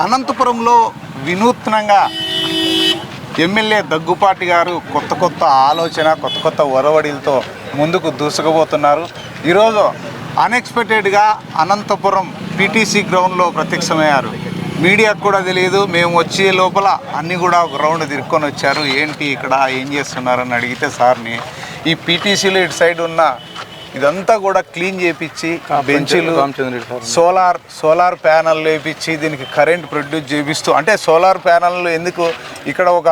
అనంతపురంలో వినూత్నంగా ఎమ్మెల్యే దగ్గుపాటి గారు కొత్త ఆలోచన కొత్త ఒరవడిలతో ముందుకు దూసుకుపోతున్నారు. ఈరోజు అన్ఎక్స్పెక్టెడ్గా అనంతపురం పీటీసీ గ్రౌండ్లో ప్రత్యక్షమయ్యారు. మీడియాకు కూడా తెలియదు. మేము వచ్చే లోపల అన్నీ కూడా ఒక రౌండ్ తిరుక్కొని వచ్చారు. ఏంటి ఇక్కడ ఏం చేస్తున్నారని అడిగితే సార్ని ఈ పీటీసీలో ఇటు సైడ్ ఉన్న ఇదంతా కూడా క్లీన్ చేయించి బెంచీలు సోలార్ ప్యానల్ వేయించి దీనికి కరెంట్ ప్రొడ్యూస్ చేపిస్తూ, అంటే సోలార్ ప్యానల్ ఎందుకు ఇక్కడ ఒక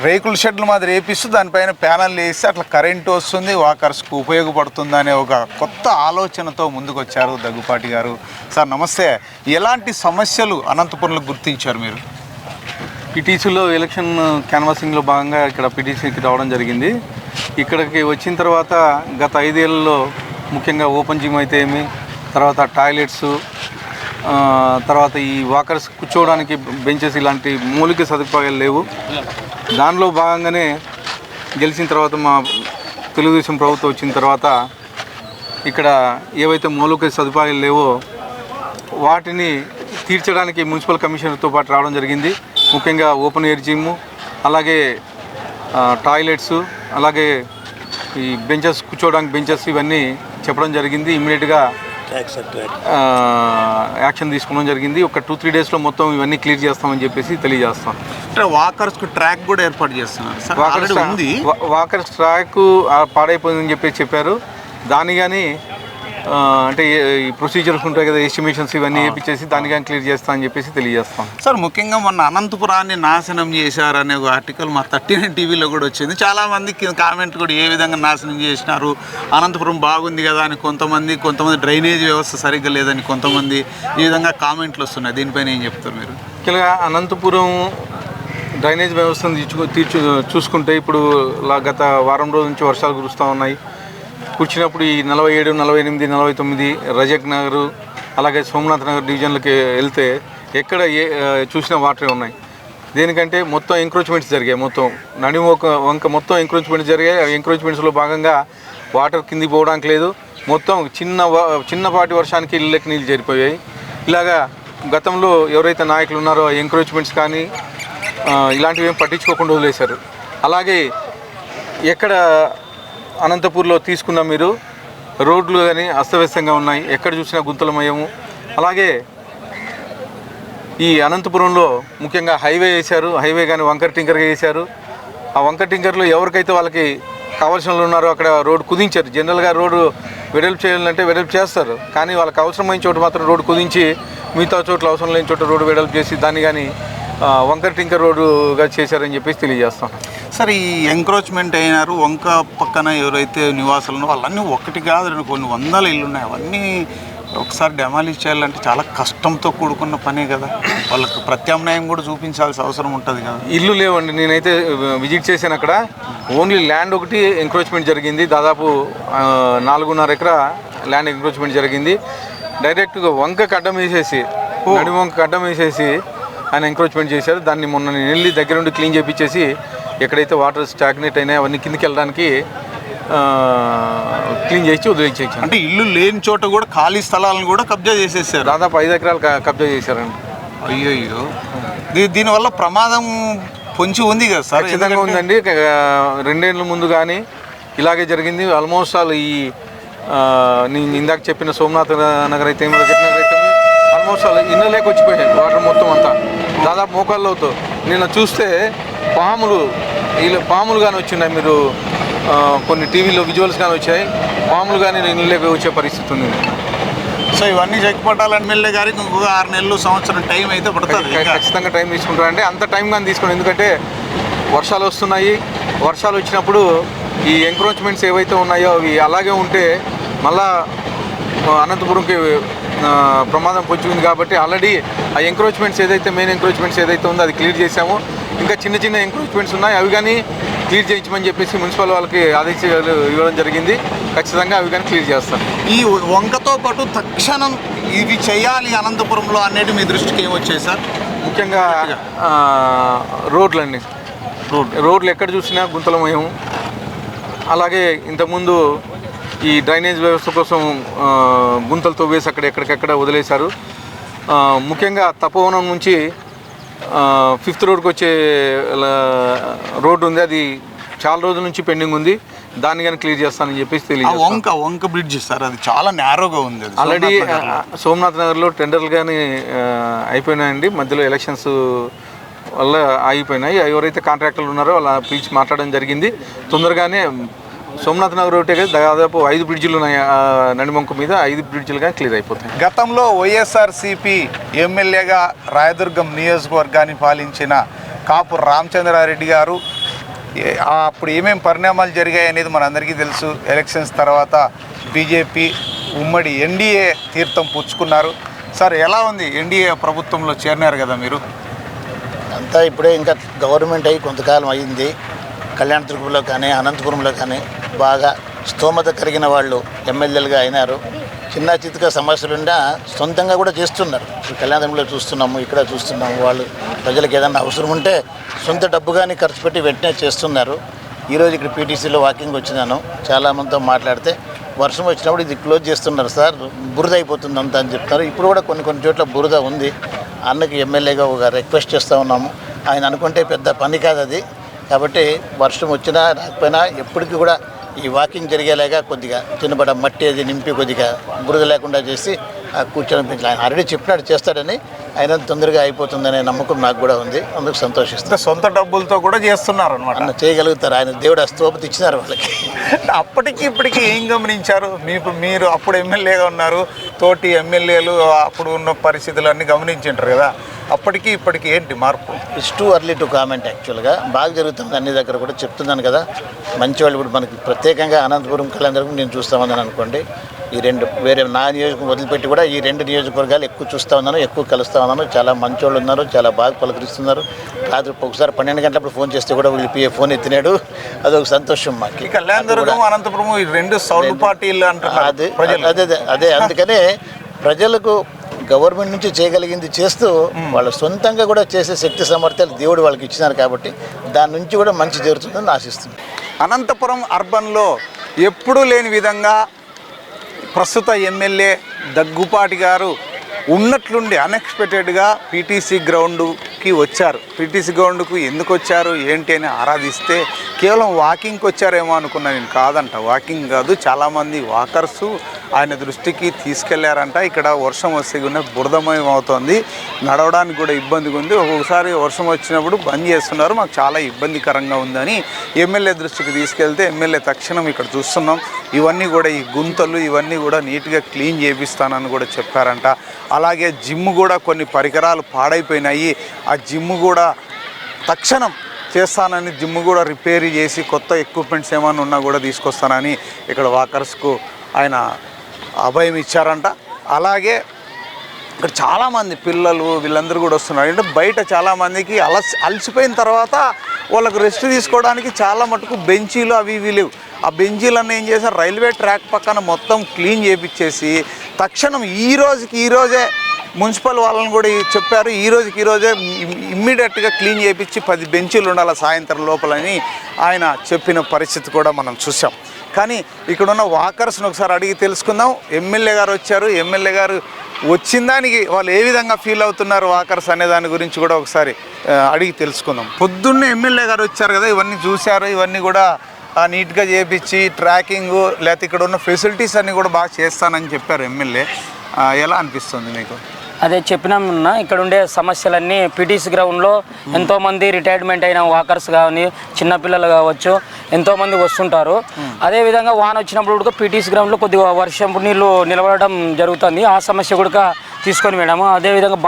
రేకుల షెడ్ల మాదిరి వేపిస్తూ దానిపైన ప్యానల్ వేస్తే అట్లా కరెంటు వస్తుంది, వాకర్స్కు ఉపయోగపడుతుంది అనే ఒక కొత్త ఆలోచనతో ముందుకు వచ్చారు దగ్గుపాటి గారు. సార్ నమస్తే. ఎలాంటి సమస్యలు అనంతపురంలో గుర్తించారు మీరు? పిటిసిలో ఎలక్షన్ క్యాన్వాసింగ్లో భాగంగా ఇక్కడ పిటిసికి రావడం జరిగింది. ఇక్కడికి వచ్చిన తర్వాత గత 5 ఏళ్లలో ముఖ్యంగా ఓపెన్ జిమ్ అయితే ఏమి, తర్వాత టాయిలెట్స్, తర్వాత ఈ వాకర్స్ కూర్చోవడానికి బెంచెస్, ఇలాంటి మౌలిక సదుపాయాలు లేవు. దానిలో భాగంగానే గెలిచిన తర్వాత మా తెలుగుదేశం ప్రభుత్వం వచ్చిన తర్వాత ఇక్కడ ఏవైతే మౌలిక సదుపాయాలు లేవో వాటిని తీర్చడానికి మున్సిపల్ కమిషనర్తో పాటు రావడం జరిగింది. ముఖ్యంగా ఓపెన్ ఎయిర్ జిమ్, అలాగే టాయిలెట్స్, అలాగే ఈ బెంచెస్ కూర్చోవడానికి బెంచెస్ ఇవన్నీ చెప్పడం జరిగింది. ఇమ్మీడియట్గా యాక్షన్ తీసుకోవడం జరిగింది. ఒక 2-3 డేస్లో మొత్తం ఇవన్నీ క్లియర్ చేస్తామని చెప్పేసి తెలియజేస్తాం. అంటే వాకర్స్కు ట్రాక్ కూడా ఏర్పాటు చేస్తున్నారు. వాకర్స్ ట్రాక్ పాడైపోయిందని చెప్పేసి చెప్పారు. దాన్ని కానీ అంటే ఈ ప్రొసీజర్స్ ఉంటాయి కదా, ఎస్టిమేషన్స్ ఇవన్నీ వేయించేసి దాన్ని కానీ క్లియర్ చేస్తా అని చెప్పేసి తెలియజేస్తాం. సార్ ముఖ్యంగా మొన్న అనంతపురాన్ని నాశనం చేశారనే ఒక ఆర్టికల్ మా 39 టీవీలో కూడా వచ్చింది. చాలామంది కామెంట్ కూడా ఏ విధంగా నాశనం చేసినారు, అనంతపురం బాగుంది కదా అని కొంతమంది డ్రైనేజ్ వ్యవస్థ సరిగ్గా లేదని కొంతమంది ఈ విధంగా కామెంట్లు వస్తున్నాయి. దీనిపైన ఏం చెప్తారు మీరు? ముఖ్యంగా అనంతపురం డ్రైనేజ్ వ్యవస్థను చూసుకుంటే ఇప్పుడు గత వారం రోజుల నుంచి వర్షాలు కురుస్తూ ఉన్నాయి. కూర్చున్నప్పుడు ఈ 47, 48, 49 రజక్ నగర్, అలాగే సోమనాథ్ నగర్ డివిజన్లకి వెళ్తే ఎక్కడ చూసిన వాటరే ఉన్నాయి. దేనికంటే మొత్తం ఎంక్రోచ్మెంట్స్ జరిగాయి. మొత్తం వంక మొత్తం ఎంక్రోచ్మెంట్స్ జరిగాయి. ఆ ఎంక్రోచ్మెంట్స్లో భాగంగా వాటర్ కింది పోవడానికి లేదు. మొత్తం చిన్నపాటి వర్షానికి ఇళ్ళకి నీళ్ళు చేరిపోయాయి. ఇలాగా గతంలో ఎవరైతే నాయకులు ఉన్నారో ఆ ఎంక్రోచ్మెంట్స్ కానీ ఇలాంటివి ఏం పట్టించుకోకుండా వదిలేశారు. అలాగే ఎక్కడ అనంతపూర్లో తీసుకున్న మీరు రోడ్లు కానీ అస్తవ్యస్తంగా ఉన్నాయి. ఎక్కడ చూసినా గుంతలమయము. అలాగే ఈ అనంతపురంలో ముఖ్యంగా హైవే వేశారు. హైవే కానీ వంకర టింకర్గా వేశారు. ఆ వంకర టింకర్లో ఎవరికైతే వాళ్ళకి కావాల్సిన వాళ్ళు ఉన్నారో అక్కడ రోడ్డు కుదించారు. జనరల్గా రోడ్డు వెడల్పు చేయాలంటే వెడల్పు చేస్తారు, కానీ వాళ్ళకి అవసరమైన చోటు మాత్రం రోడ్డు కుదించి మిగతా చోట్ల అవసరం లేని చోట రోడ్డు వెడల్పు చేసి దాన్ని కానీ వంకర టింకర్ రోడ్డుగా చేశారని చెప్పేసి తెలియజేస్తాం. సార్ ఈ ఎంక్రోచ్మెంట్ అయినారు వంక పక్కన ఎవరైతే నివాసాలు ఉన్నారో వాళ్ళన్నీ ఒకటి కాదు కొన్ని వందల ఇళ్ళు ఉన్నాయి. అవన్నీ ఒకసారి డెమాలిష్ చేయాలంటే చాలా కష్టంతో కూడుకున్న పనే కదా. వాళ్ళకి ప్రత్యామ్నాయం కూడా చూపించాల్సిన అవసరం ఉంటుంది కదా. ఇల్లు లేవండి. నేనైతే విజిట్ చేశాను. అక్కడ ఓన్లీ ల్యాండ్ ఒకటి ఎంక్రోచ్మెంట్ జరిగింది. దాదాపు 4.5 ఎకరా ల్యాండ్ ఎంక్రోచ్మెంట్ జరిగింది. డైరెక్ట్గా వంక అడ్డం వేసేసి, నడి వంక అడ్డం వేసేసి ఆయన ఎంక్రోచ్మెంట్ చేశారు. దాన్ని మొన్న నేను వెళ్ళి దగ్గర నుండి క్లీన్ చేయించేసి ఎక్కడైతే వాటర్ స్టాగ్నేట్ అయినాయో అవన్నీ కిందకి వెళ్ళడానికి క్లీన్ చేసి వదిలేసేసాను. అంటే ఇల్లు లేని చోట కూడా ఖాళీ స్థలాలను కూడా కబ్జా చేసేసారు. దాదాపు 5 ఎకరాలు కబ్జా చేశారండి. అయ్యో, దీనివల్ల ప్రమాదం పొంచి ఉంది కదా సార్? ఖచ్చితంగా ఉందండి. 2 ఏళ్ళ ముందు కానీ ఇలాగే జరిగింది. ఆల్మోస్ట్ ఆల్ ఈ నేను ఇందాక చెప్పిన సోమనాథ్ నగర్ అయితే రజక్ నగర్ అయితే ఆల్మోస్ట్ ఆల్ ఇళ్ళలోకి వచ్చిపోయాయి వాటర్ మొత్తం అంతా. దాదాపు మోకాళ్ళు అవుతాయి. నిన్న చూస్తే పాములు కానీ వచ్చినాయి. మీరు కొన్ని టీవీలో విజువల్స్ కానీ వచ్చాయి. పాములు కానీ ఇళ్ళలోకి వచ్చే పరిస్థితి ఉంది. సో ఇవన్నీ చెక్కిపట్టాలని ఎమ్మెల్యే గారికి ఇంకొక 6 నెలలు సంవత్సరం టైం అయితే పడుతుంది. ఖచ్చితంగా టైం తీసుకుంటారంటే అంత టైం కానీ తీసుకోండి. ఎందుకంటే వర్షాలు వస్తున్నాయి. వర్షాలు వచ్చినప్పుడు ఈ ఎంక్రోచ్మెంట్స్ ఏవైతే ఉన్నాయో అవి అలాగే ఉంటే మళ్ళా అనంతపురంకి ప్రమాదం పొంచింది. కాబట్టి ఆల్రెడీ ఆ ఎంక్రోచ్మెంట్స్ ఏదైతే మెయిన్ ఎంక్రోచ్మెంట్స్ ఏదైతే ఉందో అది క్లియర్ చేశాము. ఇంకా చిన్న ఎంక్రోచ్మెంట్స్ ఉన్నాయి, అవి కానీ క్లియర్ చేయించమని చెప్పేసి మున్సిపల్ వాళ్ళకి ఆదేశాలు ఇవ్వడం జరిగింది. ఖచ్చితంగా అవి కానీ క్లియర్ చేస్తాను. ఈ వంకతో పాటు తక్షణం ఇవి చేయాలి అనంతపురంలో అనేది మీ దృష్టికి ఏమొచ్చాయి సార్? ముఖ్యంగా రోడ్లండి. రోడ్లు ఎక్కడ చూసినా గుంతలమయం. అలాగే ఇంతకుముందు ఈ డ్రైనేజ్ వ్యవస్థ కోసం గుంతలతో వేసి ఎక్కడికక్కడ వదిలేశారు. ముఖ్యంగా తపోవనం నుంచి 5th రోడ్కి వచ్చే రోడ్డు ఉంది, అది చాలా రోజుల నుంచి పెండింగ్ ఉంది. దాన్ని కానీ క్లియర్ చేస్తానని చెప్పేసి తెలియదు. వంక బ్రిడ్జ్ సార్, అది చాలా నేరోగా ఉంది. ఆల్రెడీ సోమనాథ్ నగర్లో టెండర్లు కానీ అయిపోయినాయండి. మధ్యలో ఎలక్షన్స్ వల్ల ఆగిపోయినాయి. ఎవరైతే కాంట్రాక్టర్లు ఉన్నారో వాళ్ళ పిలిచి మాట్లాడడం జరిగింది. తొందరగానే సోమనాథ్ నగర్ ఒకటే కదా, దాదాపు 5 బ్రిడ్జిలు ఉన్నాయి. నడిమంకు మీద 5 బ్రిడ్జిలు కానీ క్లియర్ అయిపోతాయి. గతంలో వైఎస్ఆర్సీపీ ఎమ్మెల్యేగా రాయదుర్గం నియోజకవర్గాన్ని పాలించిన కాపు రామచంద్రారెడ్డి గారు అప్పుడు ఏమేమి పరిణామాలు జరిగాయి అనేది మనందరికీ తెలుసు. ఎలక్షన్స్ తర్వాత బీజేపీ ఉమ్మడి ఎన్డీఏ తీర్థం పుచ్చుకున్నారు. సార్, ఎలా ఉంది? ఎన్డీఏ ప్రభుత్వంలో చేరినారు కదా మీరు. అంతా ఇప్పుడే ఇంకా గవర్నమెంట్ అయ్యి కొంతకాలం అయ్యింది. కళ్యాణదుర్గంలో కానీ అనంతపురంలో కానీ బాగా స్తోమత కలిగిన వాళ్ళు ఎమ్మెల్యేలుగా అయినారు. చిన్న చితక సమస్యలుండా సొంతంగా కూడా చేస్తున్నారు. కళ్యాణదుర్గంలో చూస్తున్నాము, ఇక్కడ చూస్తున్నాము. వాళ్ళు ప్రజలకు ఏదైనా అవసరం ఉంటే సొంత డబ్బు కానీ ఖర్చు పెట్టి వెంటనే చేస్తున్నారు. ఈరోజు ఇక్కడ పీటీసీలో వాకింగ్ వచ్చినాను. చాలామందితో మాట్లాడితే వర్షం వచ్చినప్పుడు ఇది క్లోజ్ చేస్తున్నారు సార్, బురద అయిపోతుంది అంతా అని చెప్తున్నారు. ఇప్పుడు కూడా కొన్ని చోట్ల బురద ఉంది. అన్నకి ఎమ్మెల్యేగా ఒక రిక్వెస్ట్ చేస్తూ ఉన్నాము. ఆయన అనుకుంటే పెద్ద పని కాదు అది. కాబట్టి వర్షం వచ్చినా రాకపోయినా ఎప్పటికీ కూడా ఈ వాకింగ్ జరిగేలాగా కొద్దిగా చిన్నపడ మట్టి అది నింపి కొద్దిగా బురద లేకుండా చేసి కూర్చొని పెంచాలి. ఆయన ఆల్రెడీ చెప్పినాడు చేస్తాడని. ఆయన తొందరగా అయిపోతుందనే నమ్మకం నాకు కూడా ఉంది. అందుకు సంతోషిస్తాను. సొంత డబ్బులతో కూడా చేస్తున్నారు అనమాట. చేయగలుగుతారు. ఆయన దేవుడు ఆ స్తోమత ఇచ్చినారు వాళ్ళకి. అప్పటికి ఇప్పటికీ ఏం గమనించారు? మీరు అప్పుడు ఎమ్మెల్యేగా ఉన్నారు, తోటి ఎమ్మెల్యేలు అప్పుడు ఉన్న పరిస్థితులన్నీ గమనించుంటారు కదా. అప్పటికి ఇప్పటికి ఏంటి మార్పు? It's too early to comment. యాక్చువల్గా బాగా జరుగుతుంది అన్ని దగ్గర కూడా చెప్తున్నాను కదా. మంచి వాళ్ళు ఇప్పుడు మనకి ప్రత్యేకంగా అనంతపురం కళ్యాణదుర్గం నేను చూస్తామని అనుకోండి. ఈ 2 వేరే నా నియోజకవర్గం వదిలిపెట్టి కూడా ఈ 2 నియోజకవర్గాలు ఎక్కువ చూస్తూ ఉన్నాను, ఎక్కువ కలుస్తూ ఉన్నాను. చాలా మంచి వాళ్ళు ఉన్నారు, చాలా బాగా పలకరిస్తున్నారు. రాత్రి ఒకసారి 12 గంటలప్పుడు ఫోన్ చేస్తే కూడా వీళ్ళు ఫోన్ ఎత్తినాడు. అదొక సంతోషం మాకు. కళ్యాణదుర్గం అనంతపురం ఈ 2 సౌండ్ పార్టీలు అంటారు. అదే అందుకనే ప్రజలకు గవర్నమెంట్ నుంచి చేయగలిగింది చేస్తూ వాళ్ళ సొంతంగా కూడా చేసే శక్తి సామర్థ్యాలు దేవుడు వాళ్ళకి ఇచ్చినారు. కాబట్టి దాని నుంచి కూడా మంచి జరుగుతుందని ఆశిస్తుంది. అనంతపురం అర్బన్లో ఎప్పుడూ లేని విధంగా ప్రస్తుత ఎమ్మెల్యే దగ్గుపాటి గారు ఉన్నట్లుండి అన్ఎక్స్పెక్టెడ్గా పీటీసీ గ్రౌండ్కి వచ్చారు. పీటీసీ గ్రౌండ్కు ఎందుకు వచ్చారు ఏంటి అని ఆరాధిస్తే కేవలం వాకింగ్కి వచ్చారేమో అనుకున్నా నేను. కాదంట, వాకింగ్ కాదు, చాలామంది వాకర్సు ఆయన దృష్టికి తీసుకెళ్లారంట. ఇక్కడ వర్షం వస్తే కూడా బురదమయం అవుతుంది, నడవడానికి కూడా ఇబ్బందిగా ఉంది. ఒక్కొక్కసారి వర్షం వచ్చినప్పుడు బంద్ చేస్తున్నారు, మాకు చాలా ఇబ్బందికరంగా ఉందని ఎమ్మెల్యే దృష్టికి తీసుకెళ్తే ఎమ్మెల్యే తక్షణం ఇక్కడ చూస్తున్నాం ఇవన్నీ కూడా ఈ గుంతలు ఇవన్నీ కూడా నీట్గా క్లీన్ చేపిస్తానని కూడా చెప్పారంట. అలాగే జిమ్ కూడా కొన్ని పరికరాలు పాడైపోయినాయి, ఆ జిమ్ కూడా తక్షణం చేస్తానని జిమ్ కూడా రిపేర్ చేసి కొత్త ఎక్విప్మెంట్స్ ఏమైనా ఉన్నా కూడా తీసుకొస్తానని ఇక్కడ వాకర్స్కు ఆయన అభయం ఇచ్చారంట. అలాగే ఇక్కడ చాలామంది పిల్లలు వీళ్ళందరూ కూడా వస్తున్నారు. అంటే బయట చాలామందికి అలసిపోయిన తర్వాత వాళ్ళకు రెస్ట్ తీసుకోవడానికి చాలా మటుకు బెంచీలు అవి ఇవి లేవు. ఆ బెంచీలన్నీ ఏం చేశారు, రైల్వే ట్రాక్ పక్కన మొత్తం క్లీన్ చేయించేసి తక్షణం ఈరోజే మున్సిపల్ వాళ్ళని కూడా చెప్పారు, ఈరోజే ఇమ్మీడియట్గా క్లీన్ చేయించి 10 బెంచీలు ఉండాలి సాయంత్రం లోపలని ఆయన చెప్పిన పరిస్థితి కూడా మనం చూసాం. కానీ ఇక్కడున్న వాకర్స్ని ఒకసారి అడిగి తెలుసుకుందాం. ఎమ్మెల్యే గారు వచ్చారు, ఎమ్మెల్యే గారు వచ్చిన దానికి వాళ్ళు ఏ విధంగా ఫీల్ అవుతున్నారు వాకర్స్ అనే దాని గురించి కూడా ఒకసారి అడిగి తెలుసుకుందాం. పొద్దున్నే ఎమ్మెల్యే గారు వచ్చారు కదా, ఇవన్నీ చూశారు, ఇవన్నీ కూడా నీట్గా చేయించి ట్రాకింగ్ లేకపోతే ఇక్కడ ఉన్న ఫెసిలిటీస్ అన్నీ కూడా బాగా చేస్తానని చెప్పారు ఎమ్మెల్యే. ఎలా అనిపిస్తుంది మీకు? అదే చెప్పినామన్నా, ఇక్కడ ఉండే సమస్యలన్నీ పీటీసీ గ్రౌండ్లో ఎంతోమంది రిటైర్మెంట్ అయిన వాకర్స్ కానీ చిన్నపిల్లలు కావచ్చు ఎంతోమంది వస్తుంటారు. అదేవిధంగా వాన వచ్చినప్పుడు కూడా పీటీసీ గ్రౌండ్లో కొద్దిగా వర్షం నీళ్ళు నిలబడడం జరుగుతుంది. ఆ సమస్య కూడా తీసుకొని పోయినాము. అదేవిధంగా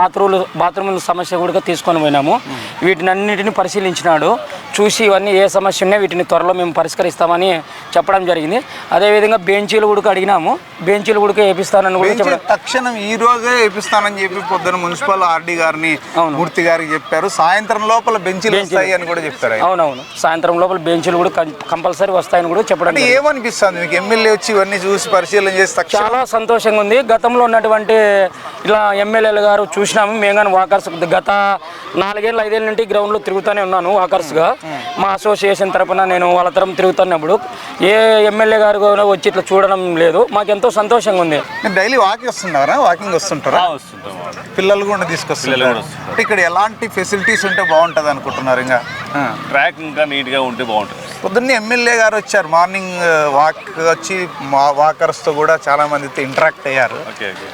బాత్రూముల సమస్య కూడా తీసుకొని పోయినాము. వీటిని అన్నిటిని పరిశీలించినాడు, చూసి ఇవన్నీ ఏ సమస్య ఉన్నాయో వీటిని త్వరలో మేము పరిష్కరిస్తామని చెప్పడం జరిగింది. అదేవిధంగా బెంచీలు కూడా అడిగినాము, బెంచీలు కూడా వేపిస్తానని కూడా చెప్పడం. తక్షణం ఈ రోజే వేపిస్తానని చెప్పి పొద్దున మున్సిపల్ ఆర్డీ గారిని మూర్తి గారికి చెప్పారు. సాయంత్రం లోపల బెంచీలు వస్తాయి అని కూడా చెప్తారు. అవునవును, సాయంత్రం లోపల బెంచీలు కూడా కంపల్సరీ వస్తాయని కూడా చెప్పడం. ఏమనిపిస్తుంది మీకు ఎమ్మెల్యే వచ్చి ఇవన్నీ చూసి పరిశీలన చేస్తే? చాలా సంతోషంగా ఉంది. గతంలో ఉన్నటువంటి ఇలా ఎమ్మెల్యేలు గారు చూసినాము మేము కానీ వాకర్స్ గత 4 ఏళ్ళు 5 ఏళ్ళ నుండి గ్రౌండ్లో తిరుగుతూనే ఉన్నాను వాకర్స్గా. మా అసోసియేషన్ తరపున నేను వాళ్ళ తరపున తిరుగుతున్నప్పుడు ఏ ఎమ్మెల్యే గారు కూడా వచ్చి ఇట్లా చూడడం లేదు. మాకు ఎంతో సంతోషంగా ఉంది. డైలీ వాకింగ్ వస్తుంటారా? పిల్లలు కూడా తీసుకొస్తున్నారు. ఇక్కడ ఎలాంటి ఫెసిలిటీస్ ఉంటే బాగుంటుంది అనుకుంటున్నారు? ఇంకా ట్రాక్ ఇంకా నీట్గా ఉంటే బాగుంటుంది. పొద్దున్నే ఎమ్మెల్యే గారు వచ్చారు, మార్నింగ్ వాక్ వచ్చి వాకర్స్తో కూడా చాలా మందితో ఇంటరాక్ట్ అయ్యారు.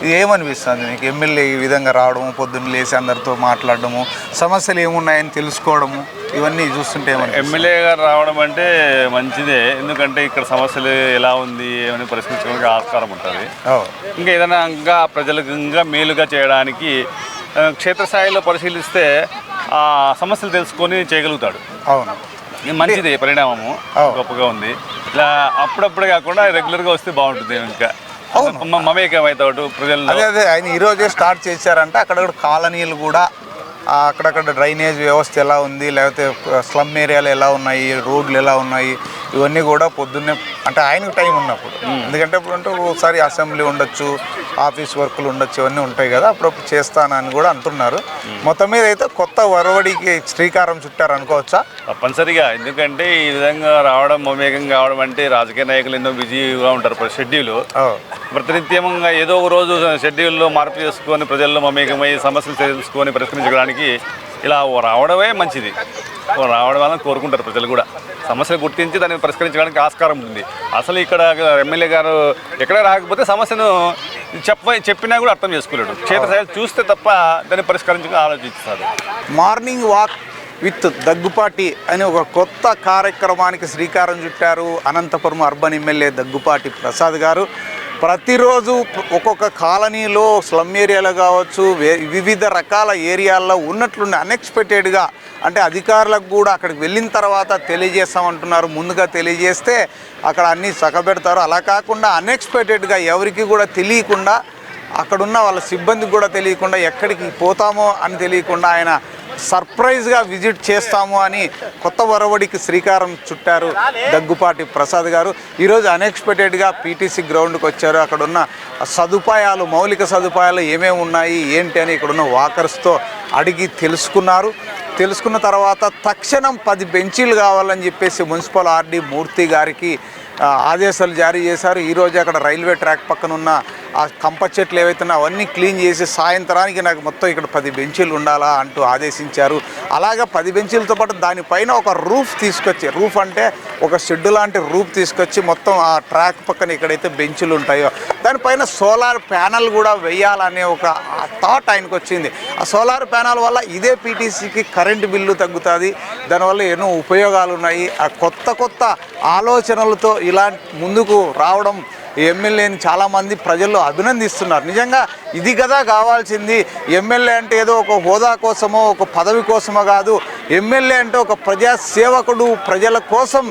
ఇది ఏమనిపిస్తుంది మీకు? ఎమ్మెల్యే ఈ విధంగా రావడము, పొద్దున్న లేచి అందరితో మాట్లాడడము, సమస్యలు ఏమున్నాయని తెలుసుకోవడము, ఇవన్నీ చూస్తుంటే ఎమ్మెల్యే గారు రావడం అంటే మంచిదే. ఎందుకంటే ఇక్కడ సమస్యలు ఎలా ఉంది ఏమని పరిష్కరించడానికి ఆస్కారం ఉంటుంది. ఇంకా ఏదైనా ఇంకా ప్రజలకు ఇంకా మేలుగా చేయడానికి క్షేత్రస్థాయిలో పరిశీలిస్తే ఆ సమస్యలు తెలుసుకొని చేయగలుగుతాడు. అవును, మంచిది పరిణామము, గొప్పగా ఉంది. ఇలా అప్పుడప్పుడే కాకుండా రెగ్యులర్గా వస్తే బాగుంటుంది. ఇంకా మమేకం అవుతాడు ప్రజల్లో. అదే ఆయన ఈరోజే స్టార్ట్ చేశారంటే అక్కడక్కడ కాలనీలు కూడా అక్కడక్కడ డ్రైనేజ్ వ్యవస్థ ఎలా ఉంది, లేకపోతే స్లమ్ ఏరియాలు ఎలా ఉన్నాయి, రోడ్లు ఎలా ఉన్నాయి, ఇవన్నీ కూడా పొద్దున్నే అంటే ఆయనకు టైం ఉన్నప్పుడు. ఎందుకంటే ఇప్పుడు అంటే ఒకసారి అసెంబ్లీ ఉండొచ్చు, ఆఫీస్ వర్కులు ఉండొచ్చు, ఇవన్నీ ఉంటాయి కదా, అప్పుడప్పుడు చేస్తానని కూడా అంటున్నారు. మొత్తం మీద అయితే కొత్త ఒరవడికి శ్రీకారం చుట్టారు అనుకోవచ్చా? తప్పనిసరిగా. ఎందుకంటే ఈ విధంగా రావడం, మమేకం కావడం అంటే రాజకీయ నాయకులు ఎన్నో బిజీగా ఉంటారు షెడ్యూల్. ప్రతినిత్యంగా ఏదో ఒక రోజు షెడ్యూల్లో మార్పు చేసుకొని ప్రజల్లో మమేకమై సమస్యలు తెలుసుకొని పరిష్కరించడానికి ఇలా రావడమే మంచిది. రావడం వల్ల కోరుకుంటారు ప్రజలు కూడా. సమస్యలు గుర్తించి దాన్ని పరిష్కరించడానికి ఆస్కారం ఉంది. అసలు ఇక్కడ ఎమ్మెల్యే గారు ఎక్కడ రాకపోతే సమస్యను చెప్పినా కూడా అర్థం చేసుకోలేడు. క్షేత్రస్థాయిలో చూస్తే తప్ప దాన్ని పరిష్కరించడానికి ఆలోచిస్తారు. మార్నింగ్ వాక్ విత్ దగ్గుపాటి అని ఒక కొత్త కార్యక్రమానికి శ్రీకారం చుట్టారు అనంతపురం అర్బన్ ఎమ్మెల్యే దగ్గుపాటి ప్రసాద్ గారు. ప్రతిరోజు ఒక్కొక్క కాలనీలో స్లమ్ ఏరియాలో కావచ్చు, వివిధ రకాల ఏరియాల్లో ఉన్నట్లుండి అన్ఎక్స్పెక్టెడ్గా అంటే అధికారులకు కూడా అక్కడికి వెళ్ళిన తర్వాత తెలియజేస్తామంటున్నారు. ముందుగా తెలియజేస్తే అక్కడ అన్నీ చక్కబెడతారు. అలా కాకుండా అన్ఎక్స్పెక్టెడ్గా ఎవరికి కూడా తెలియకుండా, అక్కడున్న వాళ్ళ సిబ్బందికి కూడా తెలియకుండా, ఎక్కడికి పోతామో అని తెలియకుండా ఆయన సర్ప్రైజ్గా విజిట్ చేస్తాము అని కొత్త ఒరవడికి శ్రీకారం చుట్టారు దగ్గుపాటి ప్రసాద్ గారు. ఈరోజు అన్ఎక్స్పెక్టెడ్గా పీటీసీ గ్రౌండ్కి వచ్చారు. అక్కడున్న సదుపాయాలు, మౌలిక సదుపాయాలు ఏమేమి ఉన్నాయి ఏంటి అని ఇక్కడున్న వాకర్స్తో అడిగి తెలుసుకున్న తర్వాత తక్షణం 10 బెంచీలు కావాలని చెప్పేసి మున్సిపల్ ఆర్డీ మూర్తి గారికి ఆదేశాలు జారీ చేశారు. ఈరోజు అక్కడ రైల్వే ట్రాక్ పక్కన ఉన్న ఆ కంప చెట్లు ఏవైతున్నా అవన్నీ క్లీన్ చేసి సాయంత్రానికి నాకు మొత్తం ఇక్కడ 10 బెంచీలు ఉండాలా అంటూ ఆదేశించారు. అలాగే 10 బెంచీలతో పాటు దానిపైన ఒక రూఫ్ తీసుకొచ్చి, రూఫ్ అంటే ఒక షెడ్ లాంటి రూఫ్ తీసుకొచ్చి మొత్తం ఆ ట్రాక్ పక్కన ఎక్కడైతే బెంచులు ఉంటాయో దానిపైన సోలార్ ప్యానల్ కూడా వేయాలనే ఒక థాట్ ఆయనకు వచ్చింది. ఆ సోలార్ ప్యానల్ వల్ల ఇదే పీటీసీకి కరెంటు బిల్లు తగ్గుతుంది, దానివల్ల ఎన్నో ఉపయోగాలు ఉన్నాయి. ఆ కొత్త ఆలోచనలతో ఇలా ముందుకు రావడం ఎమ్మెల్యేని చాలామంది ప్రజల్లో అభినందిస్తున్నారు. నిజంగా ఇది కదా కావాల్సింది. ఎమ్మెల్యే అంటే ఏదో ఒక హోదా కోసమో ఒక పదవి కోసమో కాదు. ఎమ్మెల్యే అంటే ఒక ప్రజాసేవకుడు, ప్రజల కోసం